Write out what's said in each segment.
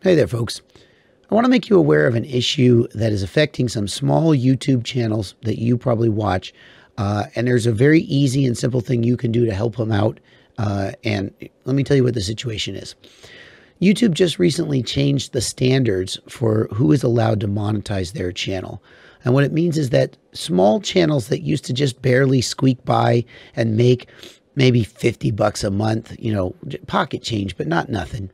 Hey there, folks. I want to make you aware of an issue that is affecting some small YouTube channels that you probably watch. And there's a very easy and simple thing you can do to help them out. And let me tell you what the situation is. YouTube just recently changed the standards for who is allowed to monetize their channel. And what it means is that small channels that used to just barely squeak by and make maybe 50 bucks a month, pocket change, but not nothing.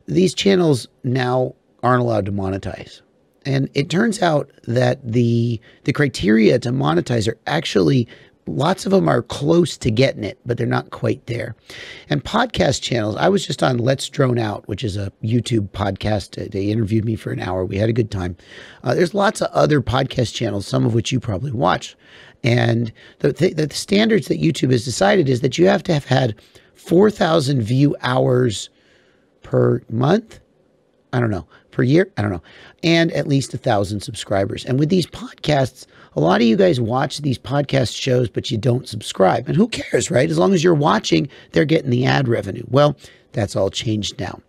These channels now aren't allowed to monetize. And it turns out that the criteria to monetize are actually, lots of them are close to getting it, but they're not quite there. And podcast channels, I was just on Let's Drone Out, which is a YouTube podcast. They interviewed me for an hour. We had a good time. There's lots of other podcast channels, some of which you probably watch. And the standards that YouTube has decided is that you have to have had 4,000 view hours per month, I don't know, per year, I don't know, and at least 1,000 subscribers. And with these podcasts, a lot of you guys watch these podcast shows, but you don't subscribe. And who cares, right? As long as you're watching, they're getting the ad revenue. Well, that's all changed now.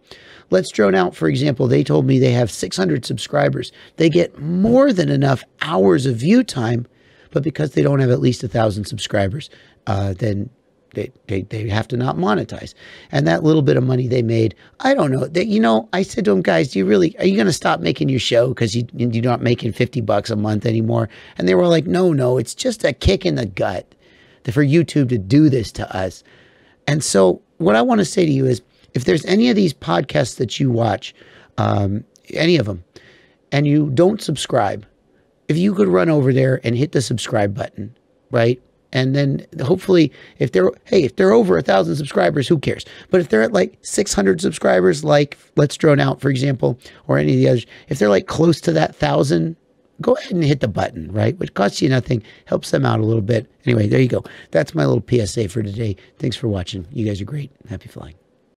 Let's Drone Out, for example, they told me they have 600 subscribers. They get more than enough hours of view time, but because they don't have at least 1,000 subscribers, then they have to not monetize. And that little bit of money they made, I don't know. I said to them, guys, are you going to stop making your show because you're not making 50 bucks a month anymore? And they were like, no, it's just a kick in the gut for YouTube to do this to us. And so what I want to say to you is, if there's any of these podcasts that you watch, any of them, and you don't subscribe, if you could run over there and hit the subscribe button, right? And then hopefully if they're over 1,000 subscribers, who cares? But if they're at like 600 subscribers, like Let's Drone Out, for example, or any of the others, if they're like close to that 1,000, go ahead and hit the button, right? Which costs you nothing, helps them out a little bit. Anyway, there you go. That's my little PSA for today. Thanks for watching. You guys are great. Happy flying.